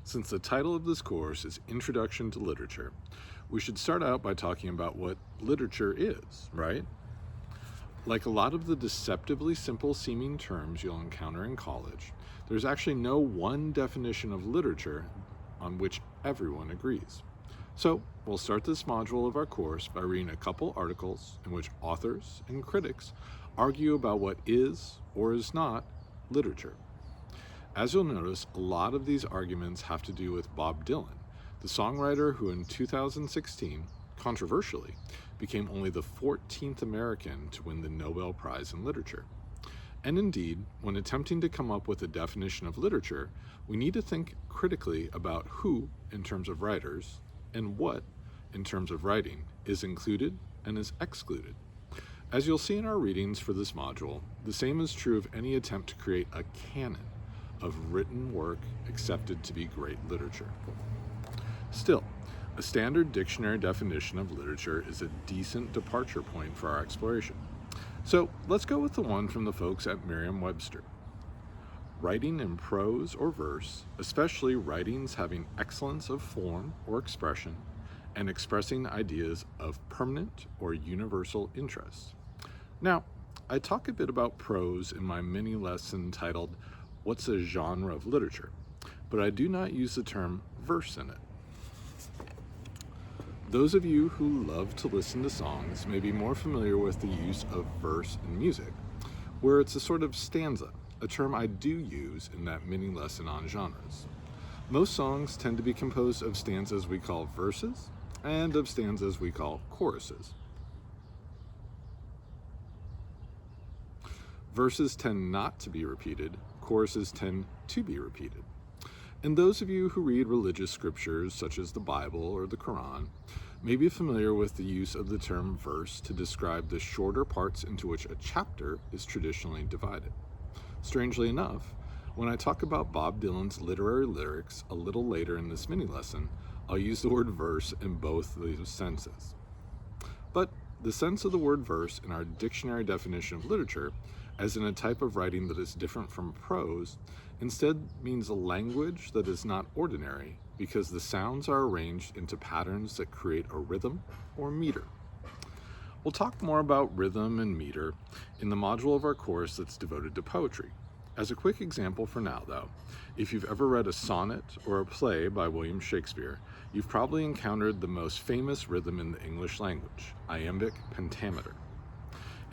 Since the title of this course is Introduction to Literature, we should start out by talking about what literature is, right? Like a lot of the deceptively simple seeming terms you'll encounter in college, there's actually no one definition of literature on which everyone agrees. So we'll start this module of our course by reading a couple articles in which authors and critics argue about what is or is not literature. As you'll notice, a lot of these arguments have to do with Bob Dylan, the songwriter who in 2016, controversially, became only the 14th American to win the Nobel Prize in Literature. And indeed, when attempting to come up with a definition of literature, we need to think critically about who, in terms of writers, and what, in terms of writing, is included and is excluded. As you'll see in our readings for this module, the same is true of any attempt to create a canon of written work accepted to be great literature. Still, a standard dictionary definition of literature is a decent departure point for our exploration. So let's go with the one from the folks at Merriam-Webster. Writing in prose or verse, especially writings having excellence of form or expression, and expressing ideas of permanent or universal interest. Now, I talk a bit about prose in my mini lesson titled What's a Genre of Literature? But I do not use the term verse in it. Those of you who love to listen to songs may be more familiar with the use of verse in music, where it's a sort of stanza, a term I do use in that mini lesson on genres. Most songs tend to be composed of stanzas we call verses and of stanzas we call choruses. Verses tend not to be repeated, choruses tend to be repeated. And those of you who read religious scriptures such as the Bible or the Quran may be familiar with the use of the term verse to describe the shorter parts into which a chapter is traditionally divided. Strangely enough, when I talk about Bob Dylan's literary lyrics a little later in this mini lesson, I'll use the word verse in both those senses. But the sense of the word verse in our dictionary definition of literature, as in a type of writing that is different from prose, instead means a language that is not ordinary because the sounds are arranged into patterns that create a rhythm or meter. We'll talk more about rhythm and meter in the module of our course that's devoted to poetry. As a quick example for now, though, if you've ever read a sonnet or a play by William Shakespeare, you've probably encountered the most famous rhythm in the English language, iambic pentameter.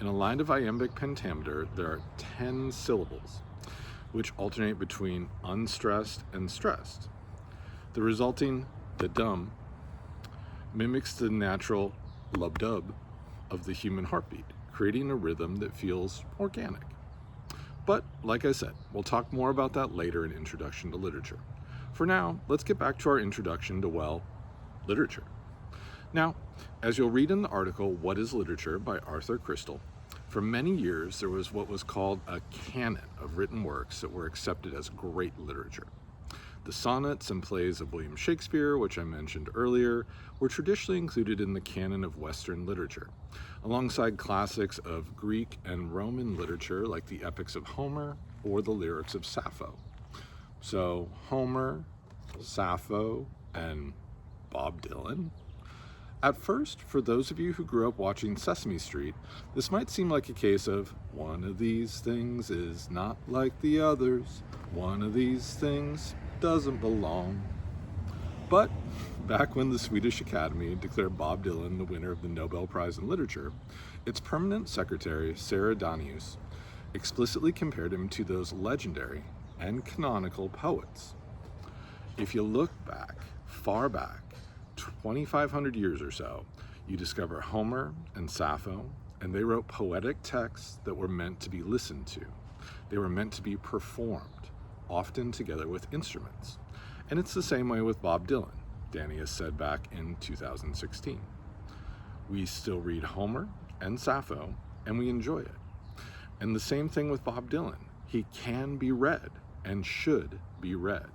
In a line of iambic pentameter, there are 10 syllables, which alternate between unstressed and stressed. The resulting da-dum mimics the natural lub-dub of the human heartbeat, creating a rhythm that feels organic. But, like I said, we'll talk more about that later in Introduction to Literature. For now, let's get back to our introduction to, well, literature. Now, as you'll read in the article, What is Literature by Arthur Crystal, for many years there was what was called a canon of written works that were accepted as great literature. The sonnets and plays of William Shakespeare, which I mentioned earlier, were traditionally included in the canon of Western literature, alongside classics of Greek and Roman literature like the epics of Homer or the lyrics of Sappho. So Homer, Sappho, and Bob Dylan. At first, for those of you who grew up watching Sesame Street, this might seem like a case of one of these things is not like the others, one of these things doesn't belong. But back when the Swedish Academy declared Bob Dylan the winner of the Nobel Prize in Literature, its permanent secretary, Sarah Danius, explicitly compared him to those legendary and canonical poets. If you look back, far back, 2,500 years or so, you discover Homer and Sappho, and they wrote poetic texts that were meant to be listened to. They were meant to be performed, often together with instruments. And it's the same way with Bob Dylan, Danius said back in 2016. We still read Homer and Sappho, and we enjoy it. And the same thing with Bob Dylan. He can be read and should be read.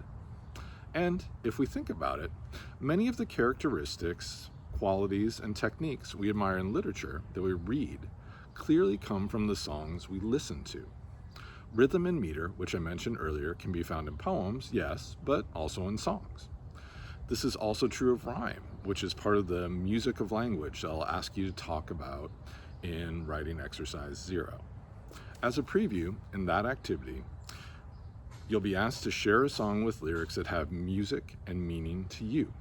And if we think about it, many of the characteristics, qualities, and techniques we admire in literature that we read clearly come from the songs we listen to. Rhythm and meter, which I mentioned earlier, can be found in poems, yes, but also in songs. This is also true of rhyme, which is part of the music of language that I'll ask you to talk about in writing exercise 0. As a preview, in that activity, you'll be asked to share a song with lyrics that have music and meaning to you.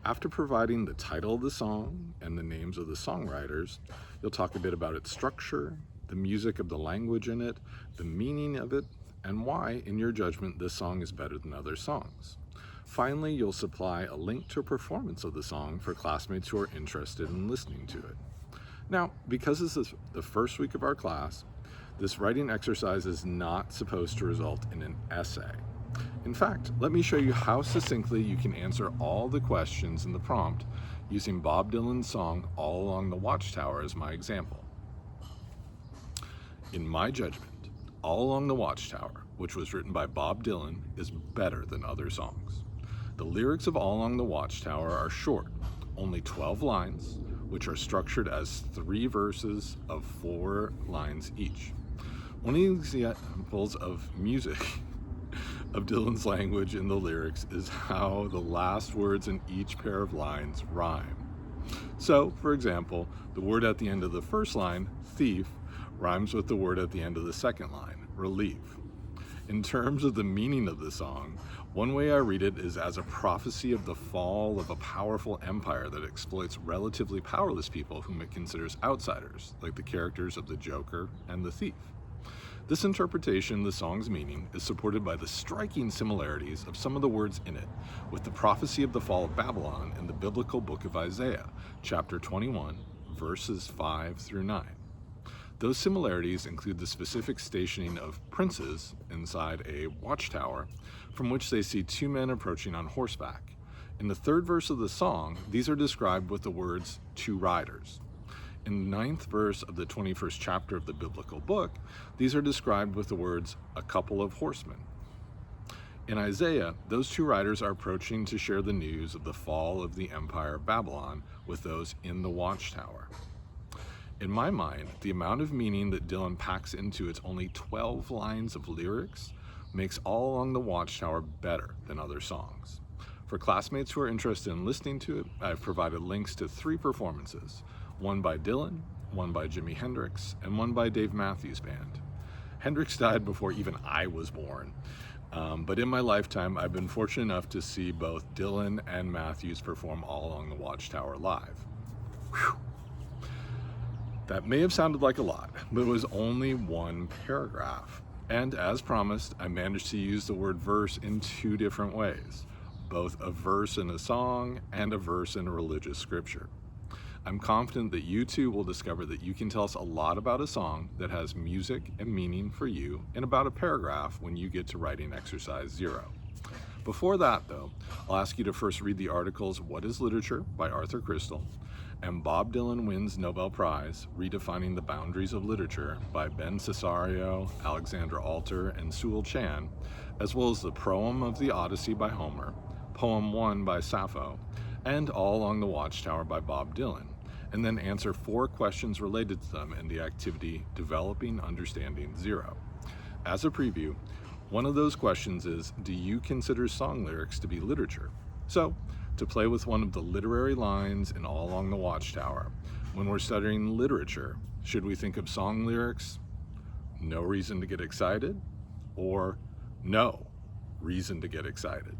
After providing the title of the song and the names of the songwriters, you'll talk a bit about its structure, the music of the language in it, the meaning of it, and why, in your judgment, this song is better than other songs. Finally, you'll supply a link to a performance of the song for classmates who are interested in listening to it. Now, because this is the first week of our class, this writing exercise is not supposed to result in an essay. In fact, let me show you how succinctly you can answer all the questions in the prompt using Bob Dylan's song All Along the Watchtower as my example. In my judgment, All Along the Watchtower, which was written by Bob Dylan, is better than other songs. The lyrics of All Along the Watchtower are short, only 12 lines, which are structured as 3 verses of 4 lines each. One of the examples of music of Dylan's language in the lyrics is how the last words in each pair of lines rhyme. So, for example, the word at the end of the first line, thief, rhymes with the word at the end of the second line, relief. In terms of the meaning of the song, one way I read it is as a prophecy of the fall of a powerful empire that exploits relatively powerless people whom it considers outsiders, like the characters of the Joker and the thief. This interpretation of the song's meaning is supported by the striking similarities of some of the words in it with the prophecy of the fall of Babylon in the biblical book of Isaiah, chapter 21, verses 5 through 9. Those similarities include the specific stationing of princes inside a watchtower from which they see 2 men approaching on horseback. In the 3rd verse of the song, these are described with the words 2 riders. In the 9th verse of the 21st chapter of the biblical book, these are described with the words a couple of horsemen. In Isaiah, those 2 riders are approaching to share the news of the fall of the empire of Babylon with those in the watchtower. In my mind, the amount of meaning that Dylan packs into its only 12 lines of lyrics makes All Along the Watchtower better than other songs. For classmates who are interested in listening to it, I've provided links to 3 performances, one by Dylan, one by Jimi Hendrix, and one by Dave Matthews Band. Hendrix died before even I was born, but in my lifetime, I've been fortunate enough to see both Dylan and Matthews perform All Along the Watchtower live. Whew. That may have sounded like a lot, but it was only 1 paragraph. And as promised, I managed to use the word verse in 2 different ways, both a verse in a song and a verse in a religious scripture. I'm confident that you too will discover that you can tell us a lot about a song that has music and meaning for you in about a paragraph when you get to writing exercise 0. Before that, though, I'll ask you to first read the articles What is Literature by Arthur Crystal and Bob Dylan Wins Nobel Prize, Redefining the Boundaries of Literature by Ben Cesario, Alexandra Alter, and Sewell Chan, as well as the Proem of the Odyssey by Homer, Poem 1 by Sappho, and All Along the Watchtower by Bob Dylan, and then answer 4 questions related to them in the activity Developing Understanding 0. As a preview, one of those questions is, do you consider song lyrics to be literature? So, to play with one of the literary lines in All Along the Watchtower, when we're studying literature, should we think of song lyrics, no reason to get excited, or no reason to get excited?